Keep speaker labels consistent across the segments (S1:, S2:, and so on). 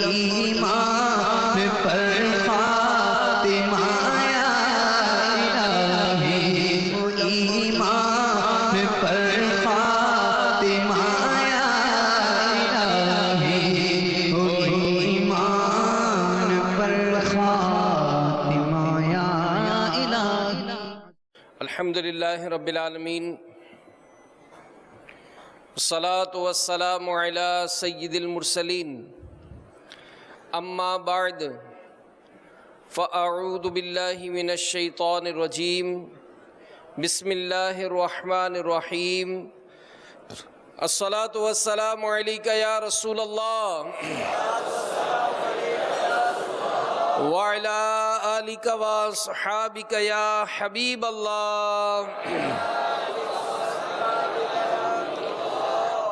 S1: ایمان پر خاتمہ یا الہی، وہ ایمان پر خاتمہ یا الہی، وہ ایمان پر خاتمہ یا الہی۔
S2: الحمدللہ رب العالمین، الصلاة والسلام علی سید المرسلین، اما بعد فاعوذ باللہ من الشیطان الرجیم، بسم اللہ الرحمن الرحیم، الصلاة والسلام علیک یا رسول اللہ وعلی آلک واصحابک یا حبیب اللہ،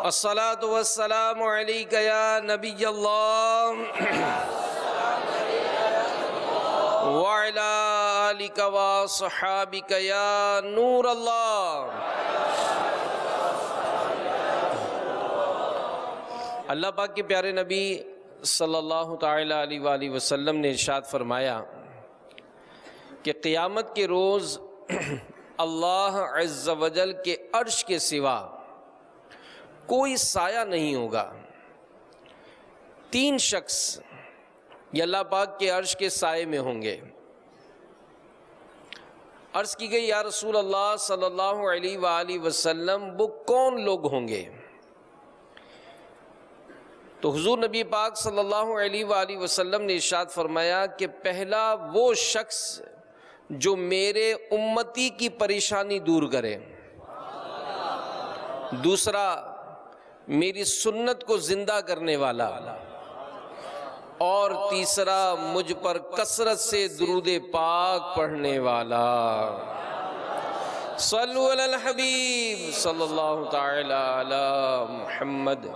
S2: الصلاة والسلام علیک یا نبی اللہ وعلی آلک واصحابک یا نور اللہ۔ اللہ پاک کے پیارے نبی صلی اللہ تعالیٰ علیہ وآلہ وسلم نے ارشاد فرمایا کہ قیامت کے روز اللہ عز و جل کے عرش کے سوا کوئی سایہ نہیں ہوگا۔ تین شخص یہ اللہ پاک کے عرش کے سائے میں ہوں گے۔ عرض کی گئی یا رسول اللہ صلی اللہ علیہ وآلہ وسلم وہ کون لوگ ہوں گے؟ تو حضور نبی پاک صلی اللہ علیہ وآلہ وسلم نے ارشاد فرمایا کہ پہلا وہ شخص جو میرے امتی کی پریشانی دور کرے، دوسرا میری سنت کو زندہ کرنے والا، اور تیسرا مجھ پر کثرت سے درود پاک پڑھنے والا۔ صلو علی الحبیب صلی اللہ تعالی علی محمد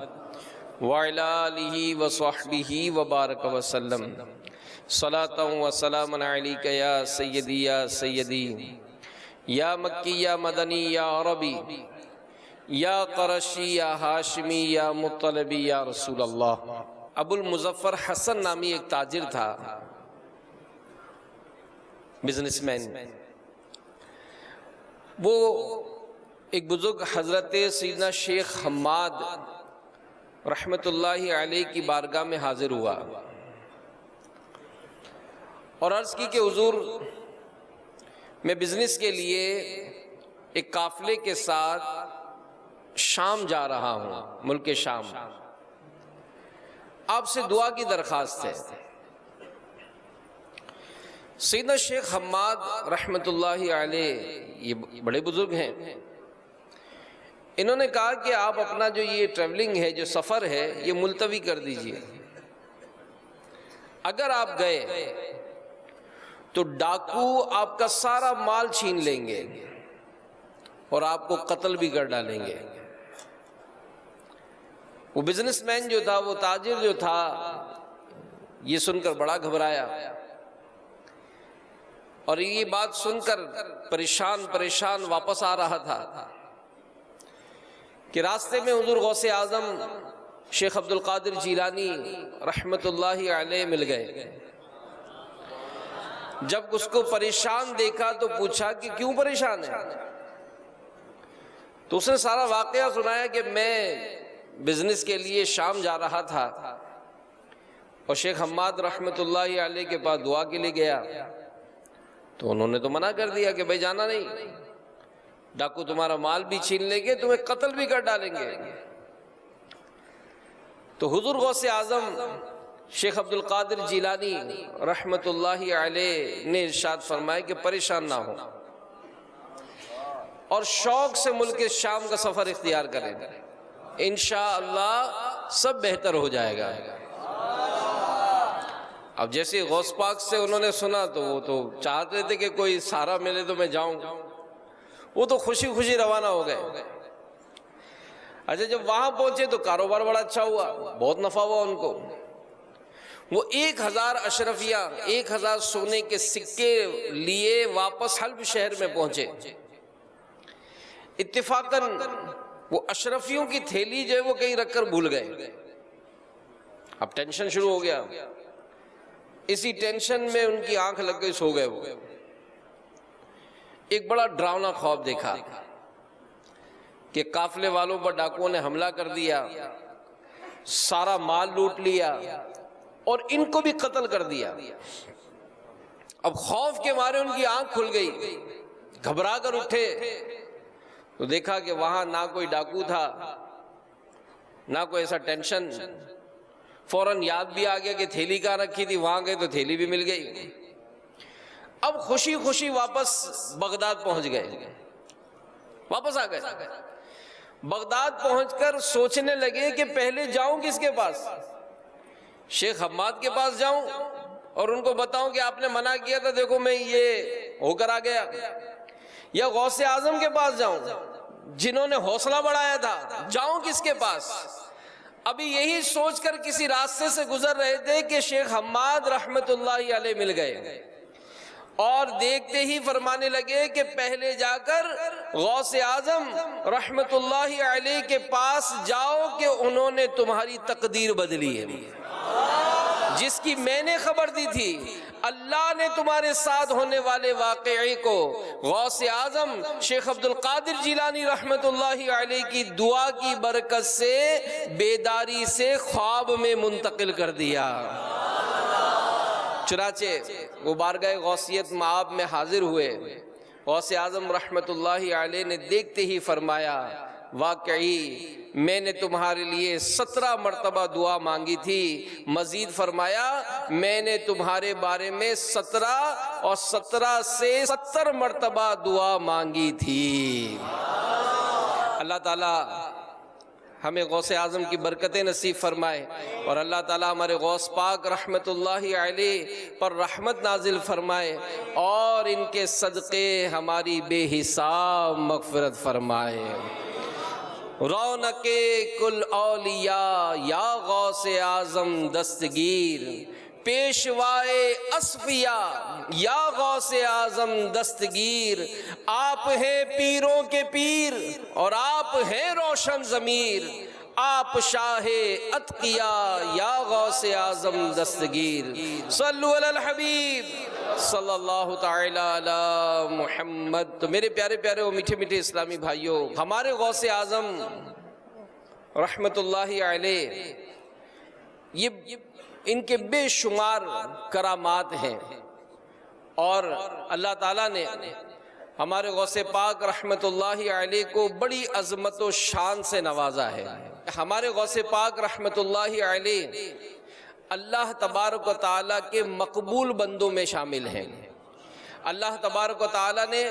S2: وعلی آلہ وصحبہ وبارک وسلم، صلاۃ و سلام علیک یا سیدی یا سیدی، یا مکی یا مدنی یا عربی، یا قرشی یا ہاشمی یا مطلبی یا رسول اللہ۔ ابو المظفر حسن نامی ایک تاجر تھا، بزنس مین۔ وہ ایک بزرگ حضرت سیدنا شیخ حماد رحمت اللہ علیہ کی بارگاہ میں حاضر ہوا اور عرض کی کہ حضور میں بزنس کے لیے ایک قافلے کے ساتھ شام جا رہا ہوں، ملک شام، آپ سے دعا کی درخواست ہے۔ سیدنا شیخ حماد رحمت اللہ علیہ یہ بڑے بزرگ ہیں، انہوں نے کہا کہ آپ اپنا جو یہ ٹریولنگ ہے، جو سفر ہے، یہ ملتوی کر دیجئے۔ اگر آپ گئے تو ڈاکو آپ کا سارا مال چھین لیں گے اور آپ کو قتل بھی کر ڈالیں گے۔ وہ بزنس مین جو تھا، وہ تاجر جو تھا، یہ سن کر بڑا گھبرایا اور یہ بات سن کر پریشان واپس آ رہا تھا کہ راستے میں حضور غوث اعظم شیخ عبد القادر جیلانی رحمت اللہ علیہ مل گئے۔ جب اس کو پریشان دیکھا تو پوچھا کہ کیوں پریشان ہے؟ تو اس نے سارا واقعہ سنایا کہ میں بزنس کے لیے شام جا رہا تھا اور شیخ حماد رحمت اللہ علیہ کے پاس دعا کے لیے گیا تو انہوں نے تو منع کر دیا کہ بھائی جانا نہیں، ڈاکو تمہارا مال بھی چھین لیں گے، تمہیں قتل بھی کر ڈالیں گے۔ تو حضور غوث اعظم شیخ عبد القادر جیلانی رحمت اللہ علیہ نے ارشاد فرمایا کہ پریشان نہ ہو اور شوق سے ملک شام کا سفر اختیار کریں، انشاءاللہ سب بہتر ہو جائے گا۔ اب جیسے غوث پاک سے انہوں نے سنا تو وہ تو چاہتے تھے کہ کوئی سہارا ملے تو میں جاؤں، وہ تو خوشی خوشی روانہ ہو گئے۔ اچھا جب وہاں پہنچے تو کاروبار بڑا اچھا ہوا، بہت نفع ہوا ان کو۔ وہ 1000 اشرفیہ 1000 سونے کے سکے لیے واپس حلب شہر میں پہنچے۔ اتفاقاً وہ اشرفیوں کی تھیلی جو ہے وہ کہیں رکھ کر بھول گئے۔ اب ٹینشن شروع ہو گیا. اسی ٹینشن میں ان کی آنکھ لگ گئی, سو گئے. وہ ایک بڑا ڈراؤنا خواب دیکھا کہ قافلے والوں پر ڈاکوؤں نے حملہ کر دیا, سارا مال لوٹ لیا اور ان کو بھی قتل کر دیا. اب خوف کے مارے ان کی آنکھ کھل گئی, گھبرا کر اٹھے تو دیکھا کہ وہاں نہ کوئی ڈاکو تھا نہ کوئی ایسا ٹینشن. فوراً یاد بھی آ گیا کہ تھیلی کہاں رکھی تھی, وہاں گئے تو تھیلی بھی مل گئی. اب خوشی خوشی واپس بغداد پہنچ گئے, واپس آ گئے. بغداد پہنچ کر سوچنے لگے کہ پہلے جاؤں کس کے پاس, شیخ حماد کے پاس جاؤں اور ان کو بتاؤں کہ آپ نے منع کیا تھا, دیکھو میں یہ ہو کر آ گیا, یا غوث اعظم کے پاس جاؤں جنہوں نے حوصلہ بڑھایا تھا, جاؤں کس کے پاس. ابھی یہی سوچ کر کسی راستے سے گزر رہے تھے کہ شیخ حماد رحمت اللہ علیہ مل گئے اور دیکھتے ہی فرمانے لگے کہ پہلے جا کر غوث اعظم رحمت اللہ علیہ کے پاس جاؤ کہ انہوں نے تمہاری تقدیر بدلی ہے, جس کی میں نے خبر دی تھی. اللہ نے تمہارے ساتھ ہونے والے واقعے کو غوث اعظم شیخ عبد القادر جیلانی رحمت اللہ علیہ کی دعا کی برکت سے بیداری سے خواب میں منتقل کر دیا. چنانچہ وہ بارگاہ غوثیت مآب میں حاضر ہوئے. غوث اعظم رحمت اللہ علیہ نے دیکھتے ہی فرمایا, واقعی میں نے تمہارے لیے 17 مرتبہ دعا مانگی تھی. مزید فرمایا میں نے تمہارے بارے میں 17 اور 17 سے 70 مرتبہ دعا مانگی تھی. اللہ تعالی ہمیں غوث اعظم کی برکتیں نصیب فرمائے اور اللہ تعالیٰ ہمارے غوث پاک رحمت اللہ علیہ پر رحمت نازل فرمائے اور ان کے صدقے ہماری بے حساب مغفرت فرمائے. رونق کل اولیاء یا غوث اعظم دستگیر, پیشوائے اصفیاء یا غوث اعظم دستگیر. آپ ہیں پیروں کے پیر اور آپ ہیں روشن ضمیر, آپ شاہ اتقیاء یا غوث اعظم دستگیر. صلو علی الحبیب صلی اللہ تعالی علی محمد. تو میرے پیارے پیارے و میٹھے میٹھے اسلامی بھائیوں, ہمارے غوث اعظم رحمت اللہ علیہ یہ ان کے بے شمار کرامات ہیں اور اللہ تعالیٰ نے ہمارے غوث پاک رحمت اللہ علیہ کو بڑی عظمت و شان سے نوازا ہے. ہمارے غوث پاک رحمت اللہ علیہ اللہ تبارک و تعالیٰ کے مقبول بندوں میں شامل ہیں. اللہ تبارک و تعالیٰ نے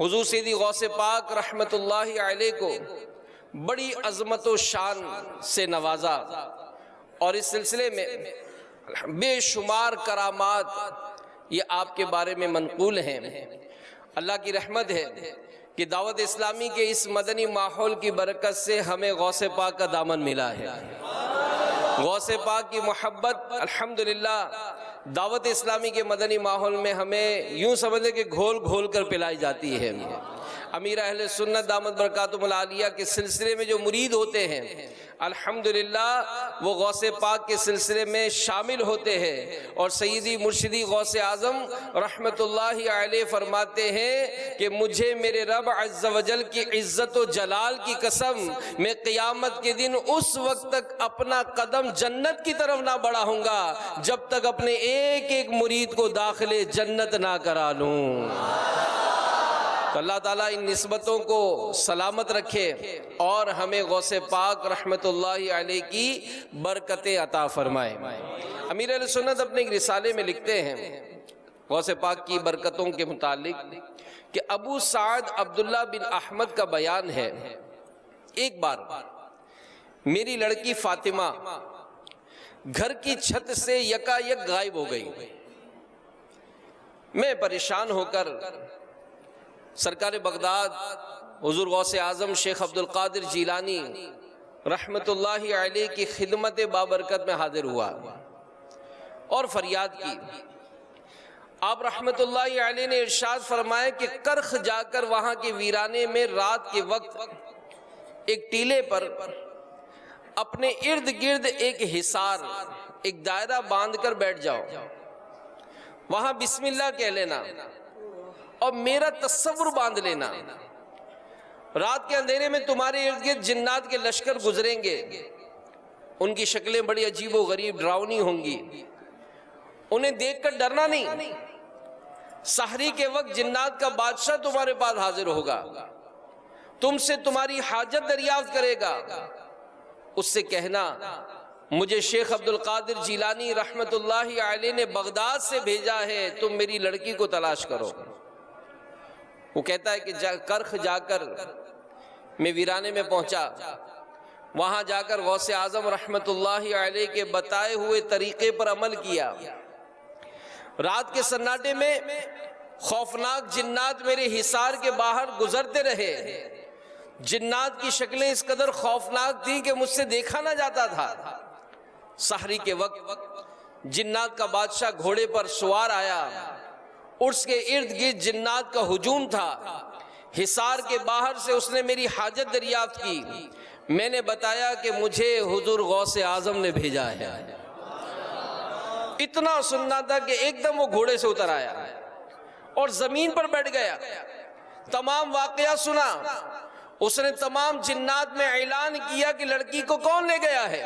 S2: حضور سیدی غوث پاک رحمت اللہ علیہ کو بڑی عظمت و شان سے نوازا اور اس سلسلے میں بے شمار کرامات یہ آپ کے بارے میں منقول ہیں. اللہ کی رحمت ہے کہ دعوت اسلامی کے اس مدنی ماحول کی برکت سے ہمیں غوث پاک کا دامن ملا ہے. غوث پاک کی محبت الحمدللہ دعوت اسلامی کے مدنی ماحول میں ہمیں یوں سمجھے کہ گھول گھول کر پلائی جاتی ہے. امیر اہل سنت دامت برکاتہم العالیہ کے سلسلے میں جو مرید ہوتے ہیں الحمدللہ وہ غوث پاک کے سلسلے میں شامل ہوتے ہیں اور سیدی مرشدی غوث اعظم رحمت اللہ علیہ فرماتے ہیں کہ مجھے میرے رب عز و جل کی عزت و جلال کی قسم میں قیامت کے دن اس وقت تک اپنا قدم جنت کی طرف نہ بڑھاؤں گا جب تک اپنے ایک ایک مرید کو داخل جنت نہ کرا لوں. تو اللہ تعالیٰ ان نسبتوں کو سلامت رکھے اور ہمیں غوث پاک رحمت اللہ علیہ کی برکتیں عطا فرمائے. امیر اہل سنت اپنے ایک رسالے میں لکھتے ہیں غوث پاک کی برکتوں کے متعلق کہ ابو سعد عبداللہ بن احمد کا بیان ہے, ایک بار میری لڑکی فاطمہ گھر کی چھت سے یکا یک غائب ہو گئی. میں پریشان ہو کر سرکار بغداد حضور غوث اعظم شیخ عبد القادر جیلانی رحمت اللہ علیہ کی خدمت بابرکت میں حاضر ہوا اور فریاد کی. آپ رحمت اللہ علیہ نے ارشاد فرمایا کہ کرخ جا کر وہاں کے ویرانے میں رات کے وقت ایک ٹیلے پر اپنے ارد گرد ایک حصار، ایک دائرہ باندھ کر بیٹھ جاؤ، وہاں بسم اللہ کہہ لینا اور میرا تصور باندھ لینا۔ رات کے اندھیرے میں تمہارے ارد گرد جنات کے لشکر گزریں گے، ان کی شکلیں بڑی عجیب و غریب ڈراؤنی ہوں گی، انہیں دیکھ کر ڈرنا نہیں۔ سحری کے وقت جنات کا بادشاہ تمہارے پاس حاضر ہوگا، تم سے تمہاری حاجت دریافت کرے گا، اس سے کہنا مجھے شیخ عبد القادر جیلانی رحمت اللہ علیہ نے بغداد سے بھیجا ہے، تم میری لڑکی کو تلاش کرو۔ وہ کہتا ہے کہ کرخ جا کر میں ویرانے میں پہنچا، وہاں جا کر غوث اعظم رحمت اللہ علیہ کے بتائے ہوئے طریقے پر عمل کیا۔ رات کے سناٹے میں خوفناک جنات میرے حصار کے باہر گزرتے رہے، جنات کی شکلیں اس قدر خوفناک تھیں کہ مجھ سے دیکھا نہ جاتا تھا۔ سحری کے وقت جنات کا بادشاہ گھوڑے پر سوار آیا، اس کے ارد گرد جنات کا ہجوم تھا، حصار کے باہر سے اس نے میری حاجت دریافت کی، میں نے بتایا کہ مجھے حضور غوث اعظم نے بھیجا ہے۔ اتنا سننا تھا کہ ایک دم وہ گھوڑے سے اتر آیا اور زمین پر بیٹھ گیا، تمام واقعہ سنا، اس نے تمام جنات میں اعلان کیا کہ لڑکی کو کون لے گیا ہے۔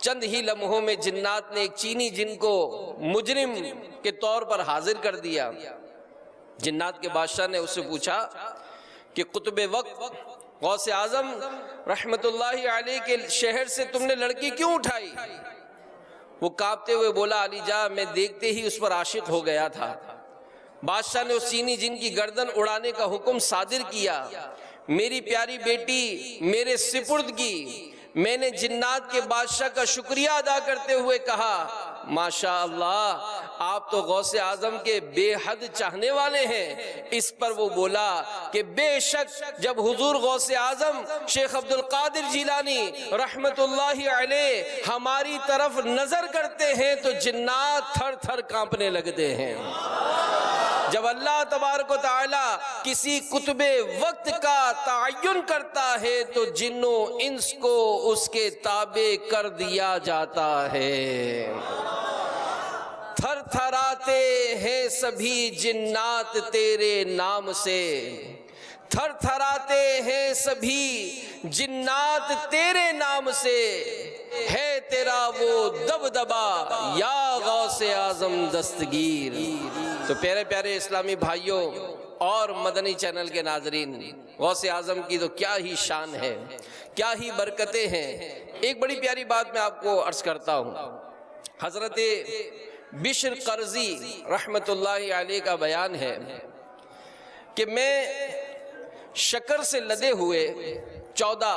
S2: چند ہی لمحوں میں جنات نے ایک چینی جن کو مجرم کے طور پر حاضر کر دیا۔ جنات کے بادشاہ نے اس سے پوچھا کہ قطب وقت غوث اعظم رحمت اللہ علیہ کے شہر سے تم نے لڑکی کیوں اٹھائی؟ وہ کانپتے ہوئے بولا علی جا میں دیکھتے ہی اس پر عاشق ہو گیا تھا۔ بادشاہ نے اس چینی جن کی گردن اڑانے کا حکم صادر کیا، میری پیاری بیٹی میرے سپرد کی۔ میں نے جنات کے بادشاہ کا شکریہ ادا کرتے ہوئے کہا ماشاءاللہ آپ تو غوث اعظم کے بے حد چاہنے والے ہیں۔ اس پر وہ بولا کہ بے شک جب حضور غوث اعظم شیخ عبد القادر جیلانی رحمت اللہ علیہ ہماری طرف نظر کرتے ہیں تو جنات تھر تھر کانپنے لگتے ہیں۔ جب اللہ تبارک و تعالی کسی قطب وقت کا تعین کرتا ہے تو جنوں انس کو اس کے تابع کر دیا جاتا ہے۔ تھر تھراتے ہیں سبھی جنات تیرے نام سے، تھر تھراتے ہیں سبھی جنات تیرے نام سے، ہے تیرا وہ دبدبا یا غوث اعظم دستگیر۔ تو پیارے پیارے اسلامی بھائیوں اور مدنی چینل کے ناظرین، غوث اعظم کی تو کیا ہی شان ہے، کیا ہی برکتیں ہیں۔ ایک بڑی پیاری بات میں آپ کو عرض کرتا ہوں، حضرت بشر قرضی رحمت اللہ علیہ کا بیان ہے کہ میں شکر سے لدے ہوئے 14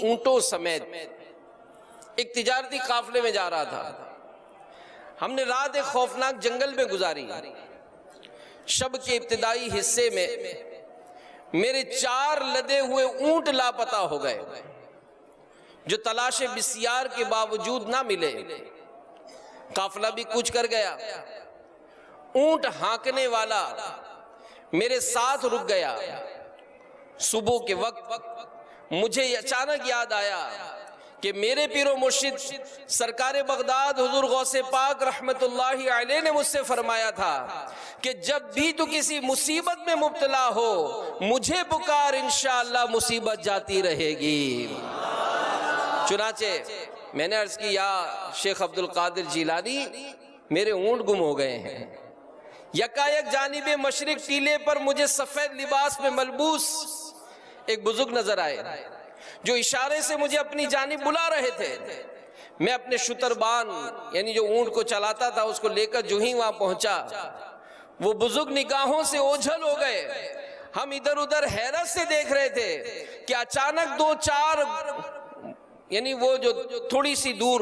S2: اونٹوں سمیت ایک تجارتی قافلے میں جا رہا تھا۔ ہم نے رات ایک خوفناک جنگل میں گزاری۔ شب کے ابتدائی حصے میں میرے 4 لدے ہوئے اونٹ لاپتہ ہو گئے، جو تلاش بسیار کے باوجود نہ ملے۔ قافلہ بھی کوچ کر گیا، اونٹ ہانکنے والا میرے ساتھ رک گیا۔ صبح کے وقت مجھے اچانک یاد آیا کہ میرے پیر و مرشد سرکار بغداد حضور غوث پاک رحمت اللہ علیہ نے مجھ سے فرمایا تھا کہ جب بھی تو کسی مصیبت میں مبتلا ہو مجھے پکار، انشاءاللہ مصیبت جاتی رہے گی۔ چنانچہ میں نے عرض کی یا شیخ عبد القادر جیلانی میرے اونٹ گم ہو گئے ہیں۔ یکایک جانب مشرق ٹیلے پر مجھے سفید لباس میں ملبوس ایک بزرگ نظر آئے جو اشارے سے مجھے اپنی جانب بلا رہے تھے۔ میں اپنے شتربان یعنی جو اونٹ کو چلاتا تھا اس کو لے کر جو ہی وہاں پہنچا، وہ بزرگ نگاہوں سے اوجھل ہو گئے۔ ہم ادھر ادھر حیرت سے دیکھ رہے تھے کہ اچانک 2-4 یعنی وہ جو تھوڑی سی دور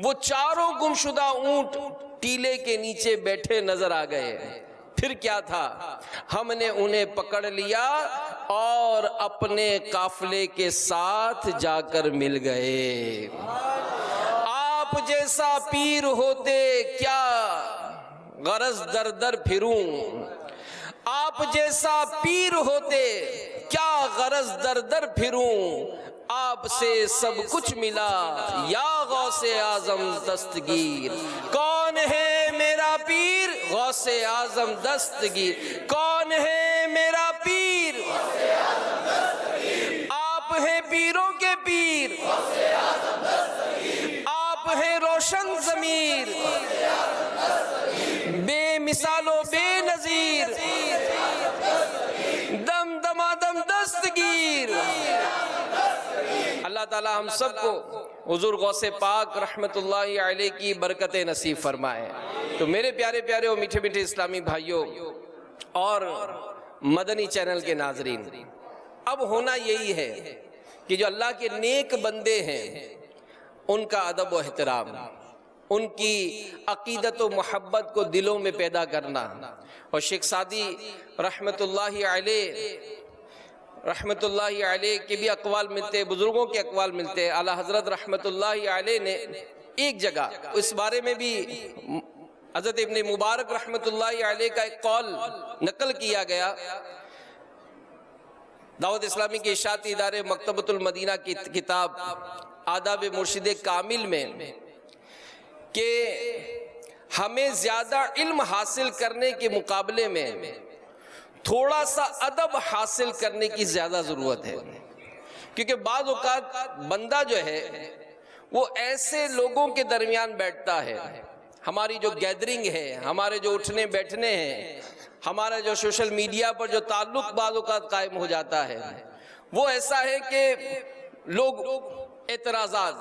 S2: وہ چاروں گمشدہ اونٹ ٹیلے کے نیچے بیٹھے نظر آ گئے۔ پھر کیا تھا، ہم نے انہیں پکڑ لیا اور اپنے قافلے کے ساتھ جا کر مل گئے۔ آپ جیسا پیر ہوتے کیا غرض در در پھروں، آپ جیسا پیر ہوتے کیا غرض در در پھروں، آپ سے سب کچھ ملا یا غوث اعظم دستگیر. کون ہے میرا پیر؟ غوث اعظم دستگیر. کون ہے میرا پیر؟ آپ ہیں پیروں کے پیر، آپ ہیں روشن ضمیر، بے مثال و بے نظیر، دم دمادم دستگیر. اللہ تعالی ہم سب کو حضور غوث پاک رحمت اللہ علیہ کی برکتیں نصیب فرمائے. تو میرے پیارے پیارے اور میٹھے میٹھے اسلامی بھائیوں اور مدنی چینل کے ناظرین، اب ہونا یہی ہے کہ جو اللہ کے نیک بندے ہیں ان کا ادب و احترام، ان کی عقیدت و محبت کو دلوں میں پیدا کرنا. اور شیخ سعدی رحمت اللہ علیہ کے بھی اقوال ملتے ہیں، بزرگوں کے اقوال ملتے ہیں. اعلیٰ حضرت رحمت اللہ علیہ نے ایک جگہ اس بارے میں بھی حضرت ابن مبارک رحمت اللہ علیہ کا ایک قول نقل کیا گیا. دعوت اسلامی کے اشاعتی ادارے مکتبۃ المدینہ کی کتاب آداب مرشد کامل میں کہ ہمیں زیادہ علم حاصل کرنے کے مقابلے میں تھوڑا سا ادب حاصل کرنے کی زیادہ ضرورت ہے. کیونکہ بعض اوقات بندہ جو ہے وہ ایسے لوگوں کے درمیان بیٹھتا ہے، ہماری جو گیدرنگ ہے، ہمارے جو اٹھنے بیٹھنے ہیں، ہمارا جو سوشل میڈیا پر جو تعلق بعض اوقات قائم ہو جاتا ہے، وہ ایسا ہے کہ لوگ اعتراضات،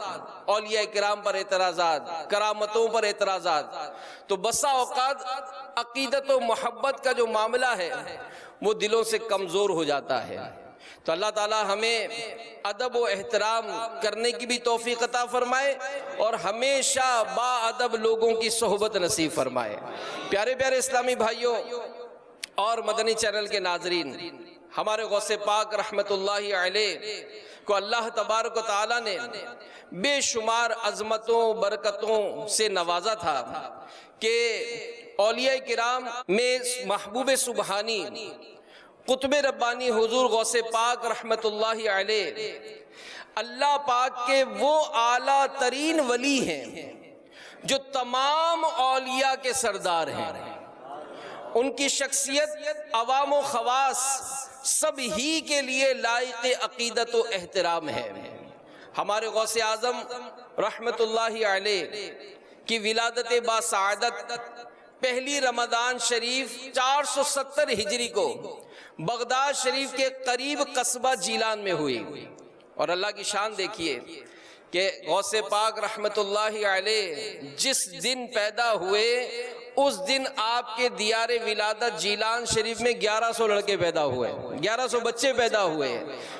S2: اولیاء کرام پر اعتراضات، کرامتوں پر اعتراضات، تو بسا اوقات عقیدت و محبت کا جو معاملہ ہے وہ دلوں سے کمزور ہو جاتا ہے. تو اللہ تعالی ہمیں ادب و احترام کرنے کی بھی توفیق عطا فرمائے اور ہمیشہ با ادب لوگوں کی صحبت نصیب فرمائے. پیارے پیارے اسلامی بھائیوں اور مدنی چینل کے ناظرین، ہمارے غوث پاک رحمت اللہ علیہ کو اللہ تبارک و تعالی نے بے شمار عظمتوں برکتوں سے نوازا تھا کہ اولیاء کرام میں محبوب سبحانی قطب ربانی حضور غوث پاک رحمت اللہ علیہ اللہ پاک کے وہ اعلیٰ ترین ولی ہیں جو تمام اولیاء کے سردار ہیں. ان کی شخصیت عوام و خواص سب ہی کے لیے لائق عقیدت و احترام ہے. ہمارے غوث اعظم رحمت اللہ علیہ کی ولادت باسعادت پہلی رمضان شریف 470 ہجری کو بغداد شریف کے قریب قصبہ جیلان میں ہوئی. اور اللہ کی شان دیکھیے کہ غوث پاک رحمت اللہ علیہ جس دن پیدا ہوئے اس دن آپ کے دیار ولادت جیلان شریف میں 1100 لڑکے پیدا ہوئے، 1100 بچے پیدا ہوئے.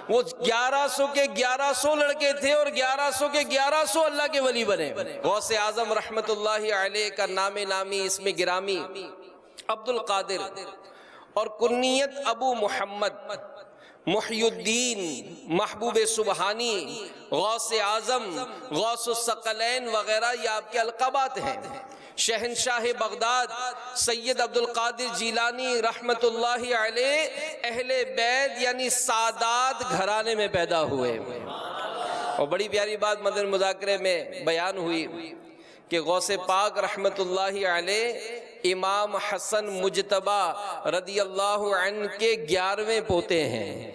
S2: وہ 1100 کے 1100 لڑکے تھے اور 1100 کے 1100 اللہ کے ولی بنے. غوث اعظم رحمت اللہ علیہ کا نام نامی اسم گرامی عبد القادر اور کنیت ابو محمد محی الدین محبوب سبحانی غوث اعظم غوث الثقلین وغیرہ یہ آپ کے القابات ہیں. شہنشاہ بغداد سید عبد القادر جیلانی رحمت اللہ علیہ اہل بیت یعنی سادات گھرانے میں پیدا ہوئے. اور بڑی پیاری بات مدنی مذاکرے میں بیان ہوئی کہ غوث پاک رحمت اللہ علیہ امام حسن مجتبی رضی اللہ عنہ کے 11ویں پوتے ہیں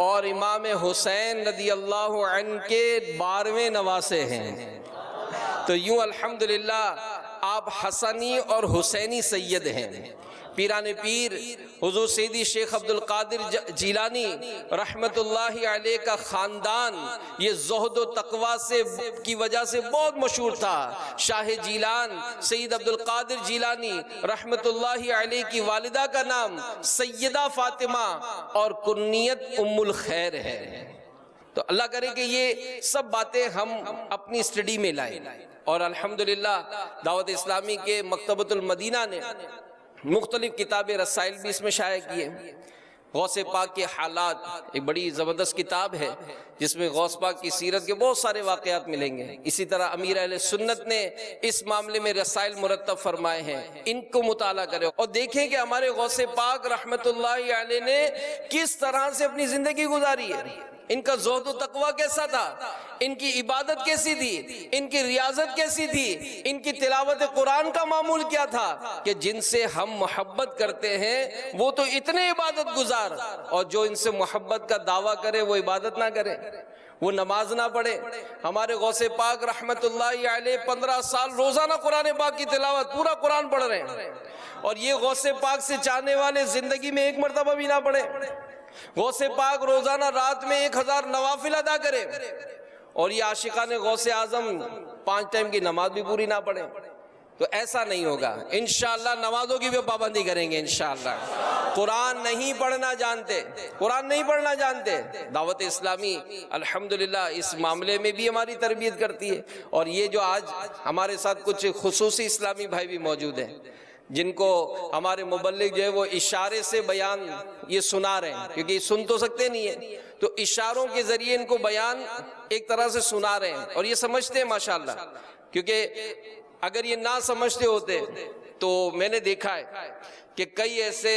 S2: اور امام حسین رضی اللہ عنہ کے 12ویں نواسے ہیں. تو یوں الحمدللہ آپ حسنی اور حسینی سید ہیں. پیران پیر حضور سیدی شیخ عبد القادر جیلانی رحمت اللہ علیہ کا خاندان یہ زہد و تقوی سے کی وجہ سے بہت مشہور تھا. شاہ جیلان سید عبد القادر جیلانی رحمت اللہ علیہ کی والدہ کا نام سیدہ فاطمہ اور کنیت ام الخیر ہے. تو اللہ کرے کہ یہ سب باتیں ہم اپنی اسٹڈی میں لائیں. اور الحمدللہ دعوت اسلامی کے مکتبۃ المدینہ نے مختلف کتاب رسائل بھی اس میں شائع کیے. غوث پاک کے حالات ایک بڑی زبردست کتاب ہے جس میں غوث پاک کی سیرت کے بہت سارے واقعات ملیں گے. اسی طرح امیر اہل سنت نے اس معاملے میں رسائل مرتب فرمائے ہیں، ان کو مطالعہ کریں اور دیکھیں کہ ہمارے غوث پاک رحمت اللہ علیہ نے کس طرح سے اپنی زندگی گزاری ہے. ان کا زہد و تقوی کیسا تھا، ان کی عبادت کیسی تھی، ان کی ریاضت کیسی تھی، ان کی تلاوت قرآن کا معمول کیا تھا، کہ جن سے ہم محبت کرتے ہیں وہ تو اتنے عبادت گزار، اور جو ان سے محبت کا دعویٰ کرے وہ عبادت نہ کرے، وہ نماز نہ پڑھے۔ ہمارے غوث پاک رحمت اللہ علیہ 15 سال روزانہ قرآن پاک کی تلاوت، پورا قرآن پڑھ رہے ہیں، اور یہ غوث پاک سے چاہنے والے زندگی میں ایک مرتبہ بھی نہ پڑھے۔ غوث پاک روزانہ رات میں 1000 نوافل ادا کرے، اور یہ عاشقان غوث اعظم 5 ٹائم کی نماز بھی پوری نہ پڑھیں۔ تو ایسا نہیں ہوگا، انشاءاللہ نمازوں کی بھی پابندی کریں گے انشاءاللہ۔ قرآن نہیں پڑھنا جانتے، قرآن نہیں پڑھنا جانتے۔ دعوت اسلامی الحمدللہ اس معاملے میں بھی ہماری تربیت کرتی ہے، اور یہ جو آج ہمارے ساتھ کچھ خصوصی اسلامی بھائی بھی موجود ہیں جن کو ہمارے مبلغ جو ہے وہ اشارے سے بیان یہ سنا رہے ہیں، کیونکہ یہ سن تو سکتے نہیں ہیں، تو اشاروں کے ذریعے ان کو بیان ایک طرح سے سنا رہے ہیں، اور یہ سمجھتے ہیں ماشاءاللہ۔ کیونکہ اگر یہ نہ سمجھتے ہوتے تو میں نے دیکھا ہے کہ کئی ایسے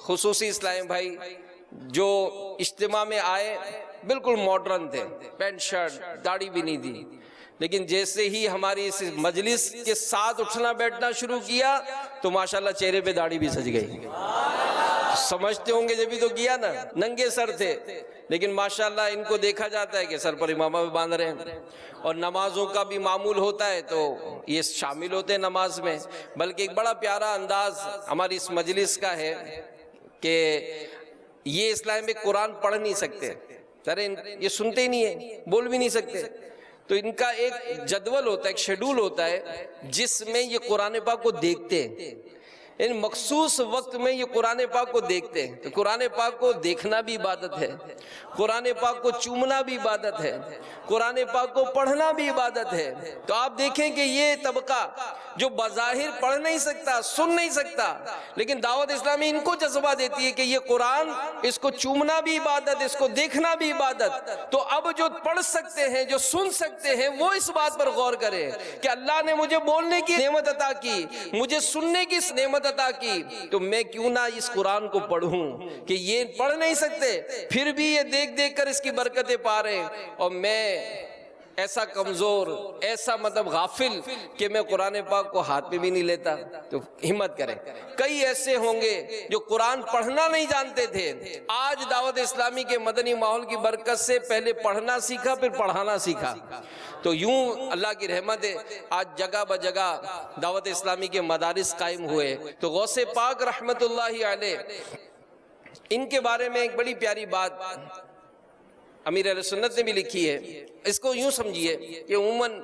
S2: خصوصی اسلامی بھائی جو اجتماع میں آئے بالکل ماڈرن تھے، پینٹ شرٹ، داڑھی بھی نہیں تھی، لیکن جیسے ہی ہماری اس مجلس کے ساتھ اٹھنا بیٹھنا شروع کیا تو ماشاءاللہ چہرے پہ داڑھی بھی سج گئی۔ سمجھتے ہوں گے جبھی تو کیا نا، ننگے سر تھے، لیکن ماشاءاللہ ان کو دیکھا جاتا ہے کہ سر پر امامہ بھی باندھ رہے ہیں، اور نمازوں کا بھی معمول ہوتا ہے تو یہ شامل ہوتے ہیں نماز میں۔ بلکہ ایک بڑا پیارا انداز ہماری اس مجلس کا ہے کہ یہ اسلام میں قرآن پڑھ نہیں سکتے، یہ سنتے ہی نہیں ہیں، بول بھی نہیں سکتے، تو ان کا ایک جدول ہوتا ہے، ایک شیڈول ہوتا ہے جس میں یہ قرآن پاک کو دیکھتے ہیں، ان مخصوص وقت میں یہ قرآن پاک کو دیکھتے ہیں۔ تو قرآن پاک کو دیکھنا بھی عبادت ہے، قرآن پاک کو چومنا بھی عبادت ہے، قرآن پاک کو پڑھنا بھی عبادت ہے۔ تو آپ دیکھیں کہ یہ طبقہ جو بظاہر پڑھ نہیں سکتا، سن نہیں سکتا، لیکن دعوت اسلامی ان کو جذبہ دیتی ہے کہ یہ قرآن، اس کو چومنا بھی عبادت، اس کو دیکھنا بھی عبادت۔ تو اب جو پڑھ سکتے ہیں، جو سن سکتے ہیں، وہ اس بات پر غور کریں کہ اللہ نے مجھے بولنے کی نعمت عطا کی، مجھے سننے کی نعمت عطا کی، تو میں کیوں نہ اس قرآن کو پڑھوں کہ یہ پڑھ نہیں سکتے پھر بھی یہ دیکھ دیکھ کر اس کی برکتیں پا رہے ہیں، اور میں ایسا کمزور، ایسا مطلب غافل کہ میں قرآن پاک کو ہاتھ میں بھی نہیں لیتا۔ تو ہمت کریں، کئی ایسے ہوں گے جو قرآن پڑھنا نہیں جانتے تھے، آج دعوت اسلامی کے مدنی ماحول کی برکت سے پہلے پڑھنا سیکھا، پھر پڑھانا سیکھا۔ تو یوں اللہ کی رحمت ہے آج جگہ بجگہ دعوت اسلامی کے مدارس قائم ہوئے۔ تو غوث پاک رحمت اللہ علیہ، ان کے بارے میں ایک بڑی پیاری بات امیر اہل سنت نے بھی لکھی ہے۔ اس کو یوں سمجھیے کہ عموماً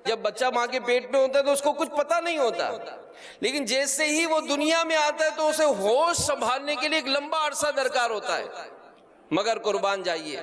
S2: جب بچہ ماں کے پیٹ میں ہوتا ہے تو اس کو کچھ پتہ نہیں ہوتا، لیکن جیسے ہی وہ دنیا میں آتا ہے تو اسے ہوش سنبھالنے کے لیے ایک لمبا عرصہ درکار ہوتا ہے، مگر قربان جائیے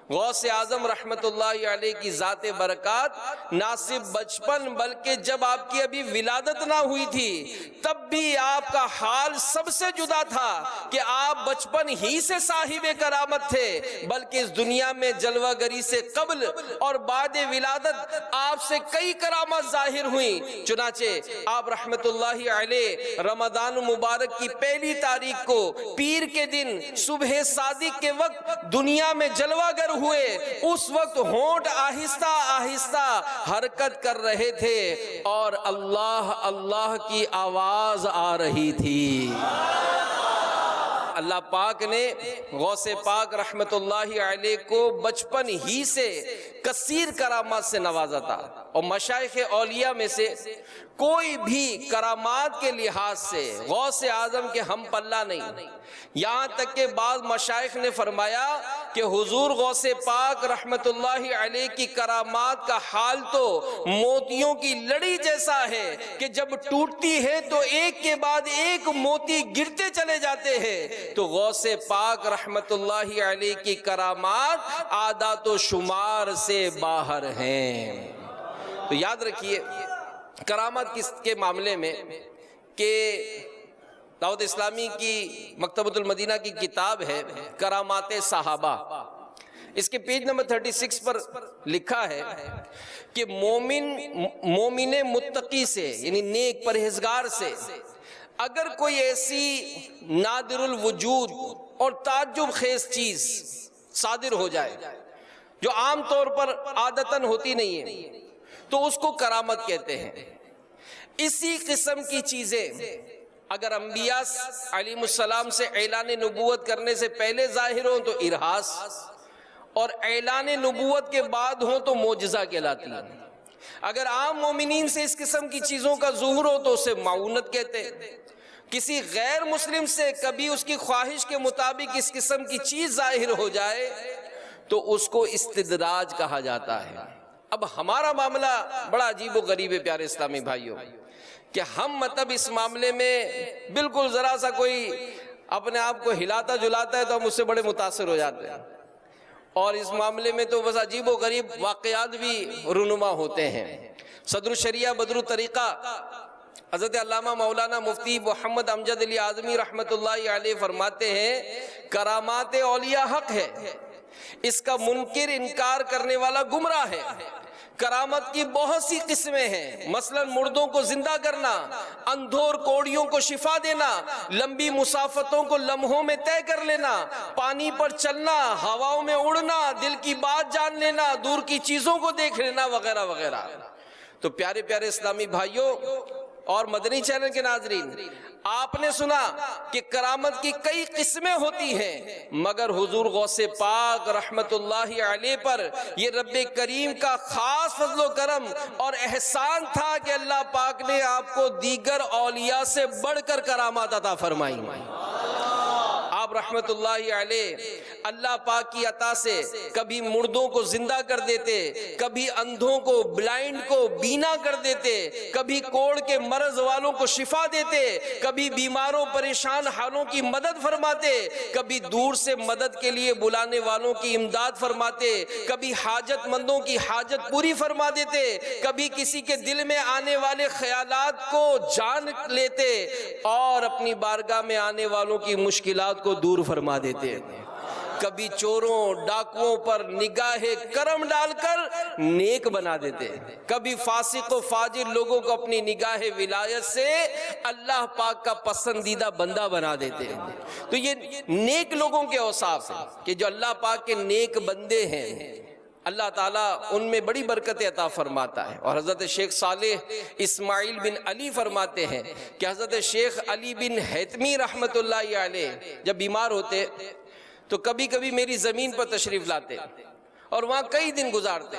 S2: غوث اعظم رحمت اللہ علیہ کی ذات برکات نہ صرف بچپن بلکہ جب آپ کی ابھی ولادت نہ ہوئی تھی تب بھی آپ کا حال سب سے جدا تھا کہ آپ بچپن ہی سے صاحب کرامت تھے، بلکہ اس دنیا میں جلوہ گری سے قبل اور بعد ولادت آپ سے کئی کرامات ظاہر ہوئیں۔ چنانچہ آپ رحمت اللہ علیہ رمضان مبارک کی پہلی تاریخ کو پیر کے دن صبح صادق کے وقت دنیا میں جلوہ گر ہوئے، اس وقت ہونٹ آہستہ آہستہ حرکت کر رہے تھے اور اللہ اللہ کی آواز آ رہی تھی۔ اللہ پاک نے غوث پاک رحمت اللہ علیہ کو بچپن ہی سے کثیر کرامات سے نوازا تھا، اور مشائخ اولیاء میں سے کوئی بھی کرامات کے لحاظ سے غوث اعظم کے ہم پلہ نہیں۔ یہاں تک کہ بعض مشائخ نے فرمایا کہ حضور غوث پاک رحمت اللہ علیہ کی کرامات کا حال تو موتیوں کی لڑی جیسا ہے کہ جب ٹوٹتی ہے تو ایک کے بعد ایک موتی گرتے چلے جاتے ہیں۔ تو غوث پاک رحمت اللہ علیہ کی کرامات عادات و شمار سے باہر ہیں۔ تو یاد رکھیے کرامات کس کے معاملے میں کہ دعوت اسلامی کی مکتبۃ المدینہ کی کتاب ہے کرامات صحابہ، اس کے پیج نمبر 36 پر لکھا ہے کہ مومن متقی سے یعنی نیک پرہیزگار سے اگر کوئی ایسی نادر الوجود اور تعجب خیز چیز صادر ہو جائے جو عام طور پر عادتاً ہوتی نہیں ہے، تو اس کو کرامت کہتے ہیں۔ اسی قسم کی چیزیں اگر انبیاء علیہ السلام سے اعلان نبوت کرنے سے پہلے ظاہر ہوں تو ارہاس، اور اعلان نبوت کے بعد ہوں تو معجزہ کہلاتی ہیں۔ اگر عام مومنین سے اس قسم کی چیزوں کا ظہور ہو تو اسے معونت کہتے ہیں۔ کسی غیر مسلم سے کبھی اس کی خواہش کے مطابق اس قسم کی چیز ظاہر ہو جائے تو اس کو استدراج کہا جاتا ہے۔ اب ہمارا معاملہ بڑا عجیب و غریب ہے پیارے اسلامی بھائیوں، کہ ہم مطلب اس معاملے میں بالکل ذرا سا کوئی اپنے آپ کو ہلاتا جلاتا ہے تو ہم اس سے بڑے متاثر ہو جاتے ہیں، اور اس معاملے میں تو بس عجیب و غریب واقعات بھی رونما ہوتے ہیں۔ صدر الشریعہ بدر الطریقہ حضرت علامہ مولانا مفتی محمد امجد علی اعظمی رحمۃ اللہ علیہ فرماتے ہیں کرامات اولیاء حق ہے، اس کا منکر انکار کرنے والا گمراہ ہے۔ کرامت کی بہت سی قسمیں ہیں، مثلا مردوں کو زندہ کرنا، اندھوں اور کوڑیوں کو شفا دینا، لمبی مسافتوں کو لمحوں میں طے کر لینا، پانی پر چلنا، ہواؤں میں اڑنا، دل کی بات جان لینا، دور کی چیزوں کو دیکھ لینا، وغیرہ وغیرہ۔ تو پیارے پیارے اسلامی بھائیوں اور مدنی چینل کے ناظرین، آپ نے سنا کہ کرامت کی کئی قسمیں ہوتی ہیں، مگر حضور غوث پاک رحمت اللہ علیہ پر یہ رب کریم کا خاص فضل و کرم اور احسان تھا کہ اللہ پاک نے آپ کو دیگر اولیاء سے بڑھ کر کرامات عطا فرمائی۔ آپ رحمت اللہ علیہ اللہ پاک کی عطا سے کبھی مردوں کو زندہ کر دیتے، کبھی اندھوں کو بلائنڈ کو بینا کر دیتے، کبھی کوڑ کے مرض والوں کو شفا دیتے، کبھی بیماروں پریشان حالوں کی مدد فرماتے، کبھی دور سے مدد کے لیے بلانے والوں کی امداد فرماتے، کبھی حاجت مندوں کی حاجت پوری فرما دیتے، کبھی کسی کے دل میں آنے والے خیالات کو جان لیتے اور اپنی بارگاہ میں آنے والوں کی مشکلات کو دور فرما دیتے، کبھی چوروں ڈاکوؤں پر نگاہ کرم ڈال کر نیک بنا دیتے، کبھی فاسق و فاجر لوگوں کو اپنی نگاہ ولایت سے اللہ پاک کا پسندیدہ بندہ بنا دیتے۔ تو یہ نیک لوگوں کے اوصاف ہیں کہ جو اللہ پاک کے نیک بندے ہیں، اللہ تعالیٰ ان میں بڑی برکت عطا فرماتا ہے۔ اور حضرت شیخ صالح اسماعیل بن علی فرماتے ہیں کہ حضرت شیخ علی بن حیتمی رحمت اللہ علیہ جب بیمار ہوتے تو کبھی کبھی میری زمین پر تشریف لاتے اور وہاں کئی دن گزارتے۔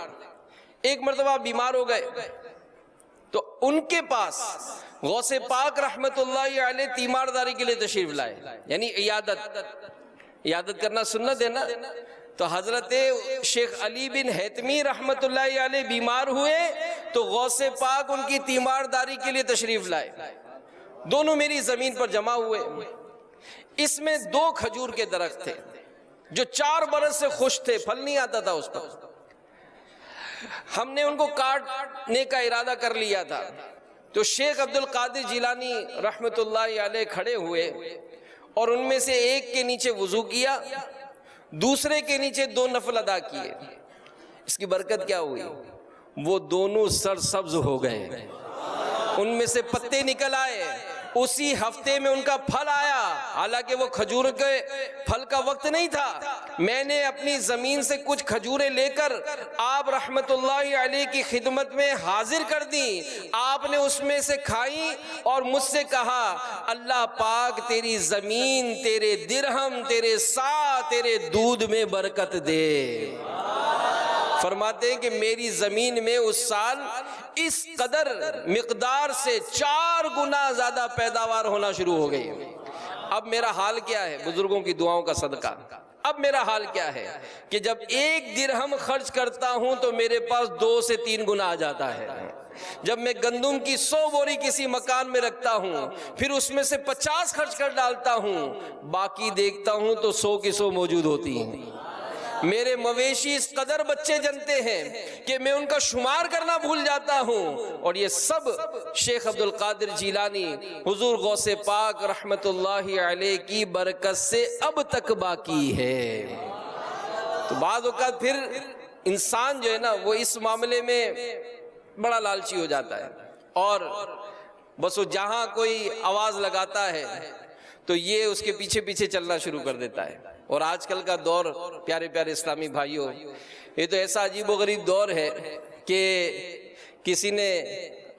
S2: ایک مرتبہ بیمار ہو گئے تو ان کے پاس غوث پاک رحمت اللہ علیہ تیمارداری کے لیے تشریف لائے، یعنی عیادت کرنا سنت ہے نا۔ تو حضرت شیخ علی بن حیتمی رحمت اللہ علیہ بیمار ہوئے تو غوث پاک ان کی تیمارداری کے لیے تشریف لائے، دونوں میری زمین پر جمع ہوئے۔ اس میں 2 کھجور کے درخت تھے جو 4 برس سے خشک تھے، پھل نہیں آتا تھا اس پر۔ ہم نے ان کو کاٹنے کا ارادہ کر لیا تھا تو شیخ عبد القادر جیلانی رحمت اللہ علیہ کھڑے ہوئے اور ان میں سے ایک کے نیچے وضو کیا، دوسرے کے نیچے 2 نفل ادا کیے۔ اس کی برکت کیا ہوئی؟ وہ دونوں سرسبز ہو گئے، ان میں سے پتے نکل آئے، اسی ہفتے میں ان کا پھل آیا، حالانکہ وہ کھجور کے پھل کا وقت نہیں تھا۔ میں نے اپنی زمین سے کچھ کھجوریں لے کر آپ رحمت اللہ علیہ کی خدمت میں حاضر کر دی، آپ نے اس میں سے کھائیں اور مجھ سے کہا اللہ پاک تیری زمین، تیرے درہم، تیرے سا، تیرے دودھ میں برکت دے۔ فرماتے ہیں کہ میری زمین میں اس سال اس قدر مقدار سے 4 گنا زیادہ پیداوار ہونا شروع ہو گئی۔ اب میرا حال کیا ہے؟ بزرگوں کی دعاؤں کا صدقہ، اب میرا حال کیا ہے کہ جب 1 درہم خرچ کرتا ہوں تو میرے پاس 2 سے 3 گنا آ جاتا ہے۔ جب میں گندم کی 100 بوری کسی مکان میں رکھتا ہوں، پھر اس میں سے 50 خرچ کر ڈالتا ہوں، باقی دیکھتا ہوں تو 100 کی 100 موجود ہوتی ہیں۔ میرے مویشی اس قدر بچے جنتے ہیں کہ میں ان کا شمار کرنا بھول جاتا ہوں، اور یہ سب شیخ عبد القادر جیلانی حضور غوث پاک رحمت اللہ علیہ کی برکت سے اب تک باقی ہے۔ تو بعض اوقات پھر انسان جو ہے نا وہ اس معاملے میں بڑا لالچی ہو جاتا ہے، اور بس وہ جہاں کوئی آواز لگاتا ہے تو یہ اس کے پیچھے پیچھے چلنا شروع کر دیتا ہے۔ اور آج کل کا دور پیارے پیارے اسلامی بھائیوں، یہ تو ایسا عجیب و غریب دور ہے کہ کسی نے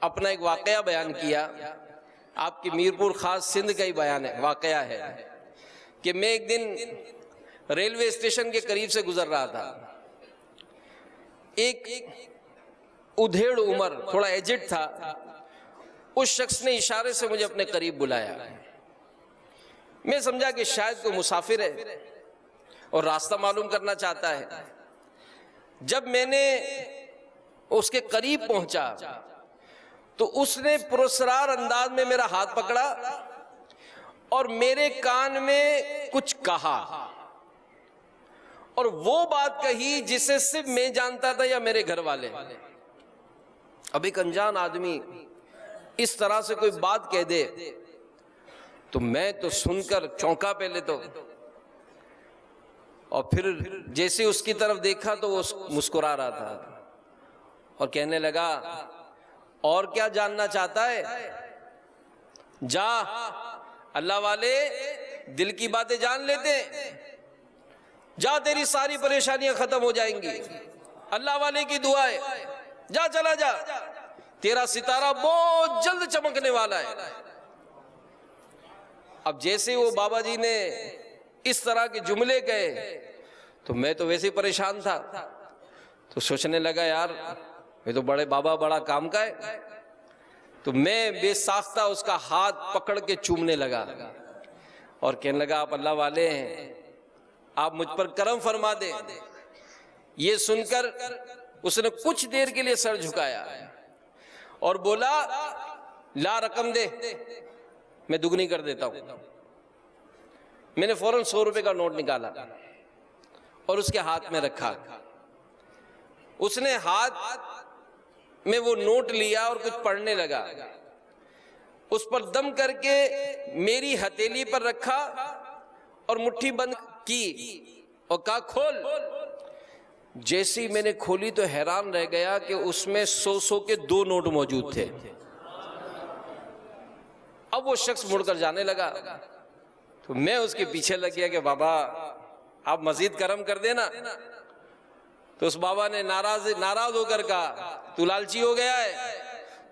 S2: اپنا ایک واقعہ بیان کیا، آپ کی میرپور خاص سندھ کا ہی بیان ہے، واقعہ ہے کہ میں ایک دن ریلوے اسٹیشن کے قریب سے گزر رہا تھا، ایک ادھیڑ عمر تھوڑا ایجڈ تھا، اس شخص نے اشارے سے مجھے اپنے قریب بلایا، میں سمجھا کہ شاید کوئی مسافر ہے اور راستہ معلوم کرنا چاہتا ہے۔ جب میں نے اس کے قریب پہنچا تو اس نے پراسرار انداز میں میرا ہاتھ پکڑا اور میرے کان میں کچھ کہا، اور وہ بات کہی جسے صرف میں جانتا تھا یا میرے گھر والے۔ اب ایک انجان آدمی اس طرح سے کوئی بات کہہ دے تو میں تو سن کر چونکا پہلے تو، اور پھر جیسے اس کی طرف دیکھا تو وہ مسکرا رہا تھا اور کہنے لگا اور کیا جاننا چاہتا ہے، جا، اللہ والے دل کی باتیں جان لیتے ہیں، جا تیری ساری پریشانیاں ختم ہو جائیں گی، اللہ والے کی دعا ہے، جا چلا جا، تیرا ستارہ بہت جلد چمکنے والا ہے۔ اب جیسے وہ بابا جی نے اس طرح کے جملے کہے تو میں تو ویسے ہی پریشان تھا، تو سوچنے لگا یار یہ تو بڑے بابا بڑا کام کا ہے، تو میں بے ساختہ اس کا ہاتھ پکڑ کے چومنے لگا اور کہنے لگا آپ اللہ والے ہیں، آپ مجھ پر کرم فرما دیں۔ یہ سن کر اس نے کچھ دیر کے لیے سر جھکایا اور بولا لا رقم دے، میں دگنی کر دیتا ہوں۔ میں نے فوراً 100 روپے کا نوٹ نکالا اور اس کے ہاتھ میں رکھا، اس نے ہاتھ میں وہ نوٹ لیا اور کچھ پڑھنے لگا، اس پر دم کر کے میری ہتھیلی پر رکھا اور مٹھی بند کی اور کہا کھول۔ جیسے ہی میں نے کھولی تو حیران رہ گیا کہ اس میں 100 کے 2 نوٹ موجود تھے۔ اب وہ شخص مڑ کر جانے لگا تو میں اس کے پیچھے لگ گیا کہ بابا آپ مزید کرم کر دینا، تو اس بابا نے ناراض ہو کر کہا تو لالچی ہو گیا ہے،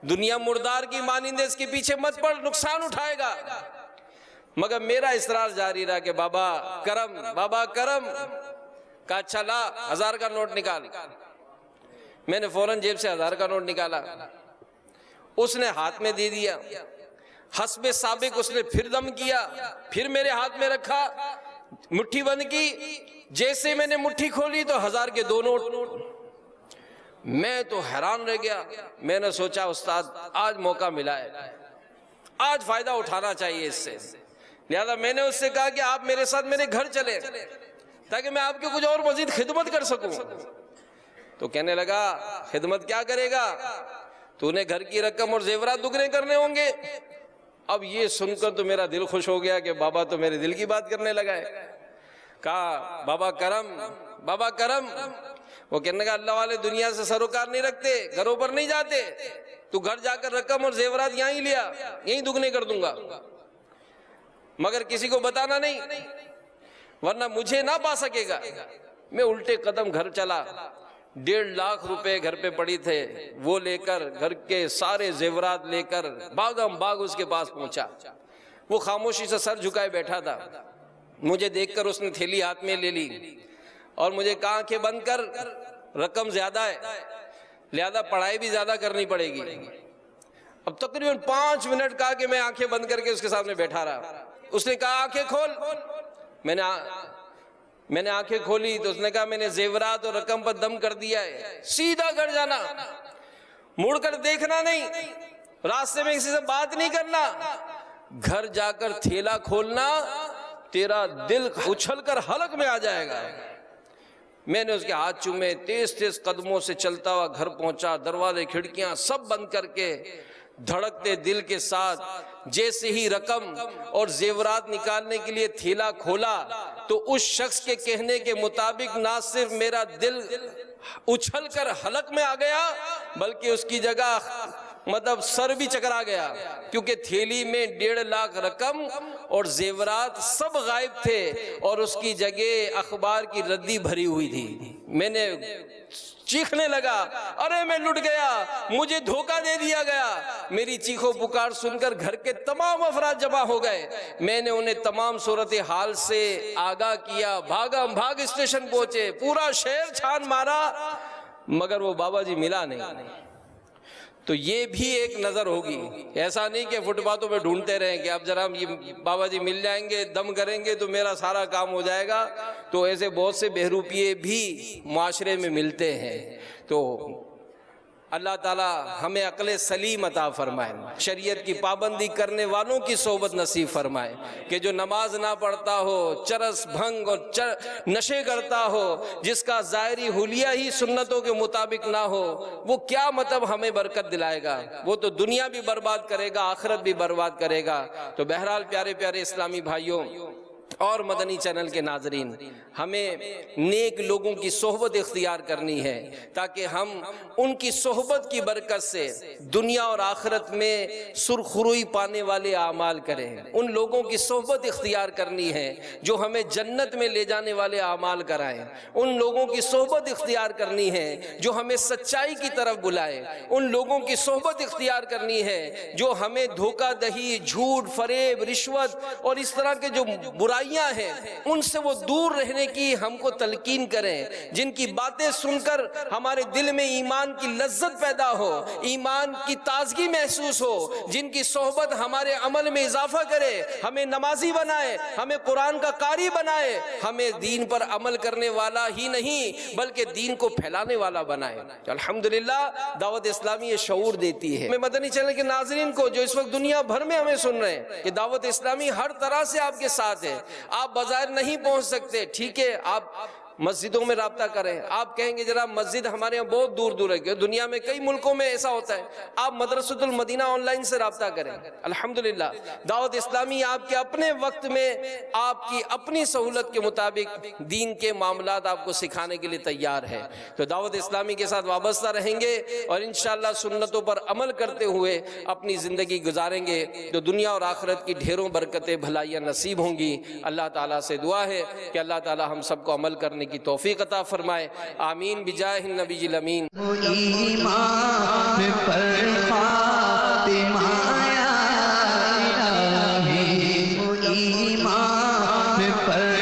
S2: دنیا مردار کی مانند ہے، اس کے پیچھے مت پڑ، نقصان اٹھائے گا۔ مگر میرا اصرار جاری رہا کہ بابا کرم، بابا کرم۔ کہا اچھا لا 1000 کا نوٹ نکال۔ میں نے فوراً جیب سے 1000 کا نوٹ نکالا، اس نے ہاتھ میں دے دیا، حسب سابق اس نے پھر دم کیا، پھر میرے ہاتھ میں رکھا، مٹھی بند کی۔ جیسے میں نے مٹھی کھولی تو 1000 کے 2 نوٹ۔ میں تو حیران رہ گیا، میں نے سوچا استاد آج موقع ملا ہے، آج فائدہ اٹھانا چاہیے اس سے، لہذا میں نے اس سے کہا کہ آپ میرے ساتھ میرے گھر چلیں تاکہ میں آپ کی کچھ اور مزید خدمت کر سکوں۔ تو کہنے لگا خدمت کیا کرے گا، تو نے گھر کی رقم اور زیورات دگنے کرنے ہوں گے۔ اب یہ سن کر تو میرا دل خوش ہو گیا کہ بابا تو میرے دل کی بات کرنے لگا ہے۔ کہا بابا کرم، بابا کرم۔ وہ کہنے لگا اللہ والے دنیا سے سروکار نہیں رکھتے، گھروں پر نہیں جاتے، تو گھر جا کر رقم اور زیورات یہاں ہی لیا، یہیں دگنے کر دوں گا، مگر کسی کو بتانا نہیں ورنہ مجھے نہ پا سکے گا۔ میں الٹے قدم گھر چلا، 1.5 لاکھ روپے گھر پہ پڑی تھے، وہ لے کر گھر کے سارے زیورات لے کر باغم باغ اس کے پاس پہنچا۔ وہ خاموشی سے سر جھکائے بیٹھا تھا، مجھے دیکھ کر اس نے تھیلی ہاتھ میں لے لی اور مجھے کہا آنکھیں بند کر، رقم زیادہ ہے لہذا پڑھائی بھی زیادہ کرنی پڑے گی۔ اب تقریباً 5 منٹ کہا کہ میں آنکھیں بند کر کے اس کے سامنے بیٹھا رہا۔ اس نے کہا آنکھیں کھول، میں نے آنکھیں کھولی تو اس نے کہا میں نے زیورات اور رقم پر دم کر دیا ہے، سیدھا گھر جانا، مڑ کر دیکھنا نہیں، راستے میں کسی سے بات نہیں کرنا، گھر جا کر تھیلا کھولنا، تیرا دل اچھل کر حلق میں آ جائے گا۔ میں نے اس کے ہاتھ چومے، تیز تیز قدموں سے چلتا ہوا گھر پہنچا، دروازے کھڑکیاں سب بند کر کے دھڑکتے دل کے ساتھ جیسے ہی رقم اور زیورات نکالنے کے لیے تھیلا کھولا تو اس شخص کے کہنے کے مطابق نہ صرف میرا دل اچھل کر حلق میں آ گیا بلکہ اس کی جگہ مطلب سر بھی چکرا گیا، کیونکہ تھیلی میں 1.5 لاکھ رقم اور زیورات سب غائب تھے اور اس کی جگہ اخبار کی ردی بھری ہوئی تھی۔ میں نے چیخنے لگا، ارے میں لٹ گیا، مجھے دھوکہ دے دیا گیا۔ میری چیخو پکار سن کر گھر کے تمام افراد جمع ہو گئے۔ میں نے انہیں تمام صورتحال سے آگاہ کیا، بھاگ اسٹیشن پہنچے، پورا شہر چھان مارا، مگر وہ بابا جی ملا نہیں۔ تو یہ بھی ایک نظر ہوگی، ایسا نہیں کہ فٹ پاتھوں پہ ڈھونڈتے رہیں کہ اب ذرا یہ بابا جی مل جائیں گے، دم کریں گے تو میرا سارا کام ہو جائے گا۔ تو ایسے بہت سے بہروپیے بھی معاشرے میں ملتے ہیں۔ تو اللہ تعالی ہمیں عقل سلیم عطا فرمائے، شریعت کی پابندی کرنے والوں کی صحبت نصیب فرمائے، کہ جو نماز نہ پڑھتا ہو، چرس بھنگ اور نشے کرتا ہو، جس کا ظاہری حلیہ ہی سنتوں کے مطابق نہ ہو، وہ کیا مطلب ہمیں برکت دلائے گا؟ وہ تو دنیا بھی برباد کرے گا، آخرت بھی برباد کرے گا۔ تو بہرحال پیارے پیارے اسلامی بھائیوں اور مدنی چینل کے ناظرین، ہمیں نیک لوگوں کی صحبت اختیار کرنی ہے تاکہ ہم ان کی صحبت کی برکت سے دنیا اور آخرت میں سرخروئی پانے والے اعمال کریں۔ ان لوگوں کی صحبت اختیار کرنی ہے جو ہمیں جنت میں لے جانے والے اعمال کرائیں۔ ان لوگوں کی صحبت اختیار کرنی ہے جو ہمیں سچائی کی طرف بلائے۔ ان لوگوں کی صحبت اختیار کرنی ہے جو ہمیں دھوکہ دہی، جھوٹ، فریب، رشوت اور اس طرح کے جو برائیاں ہیں ان سے وہ دور رہنے کی ہم کو تلقین کریں، جن کی باتیں سن کر ہمارے دل میں ایمان کی لذت پیدا ہو، ایمان کی تازگی محسوس ہو، جن کی صحبت ہمارے عمل میں اضافہ کرے، ہمیں نمازی بنائے، ہمیں قرآن کا قاری بنائے، ہمیں دین پر عمل کرنے والا ہی نہیں بلکہ دین کو پھیلانے والا بنائے۔ الحمدللہ دعوت اسلامی یہ شعور دیتی ہے۔ میں مدنی چینل کے ناظرین کو جو اس وقت دنیا بھر میں ہمیں سن رہے ہیں کہ دعوت اسلامی ہر طرح سے آپ کے ساتھ ہے۔ آپ بظاہر نہیں پہنچ سکتے، ٹھیک ہے، آپ مسجدوں میں رابطہ کریں۔ آپ کہیں گے جناب مسجد ہمارے یہاں بہت دور دور ہے، دنیا میں کئی ملکوں میں ایسا ہوتا ہے، آپ مدرسۃ المدینہ آن لائن سے رابطہ کریں۔ الحمدللہ دعوت اسلامی آپ کے اپنے وقت میں آپ کی اپنی سہولت کے مطابق دین کے معاملات آپ کو سکھانے کے لیے تیار ہے۔ تو دعوت اسلامی کے ساتھ وابستہ رہیں گے اور انشاءاللہ سنتوں پر عمل کرتے ہوئے اپنی زندگی گزاریں گے تو دنیا اور آخرت کی ڈھیروں برکتیں بھلائیاں نصیب ہوں گی۔ اللہ تعالیٰ سے دعا ہے کہ اللہ تعالیٰ ہم سب کو عمل کرنے کی توفیق عطا فرمائے، آمین بجاہ النبی الامین۔
S1: ایمان پر خاتمہ یا الہی، ایمان پر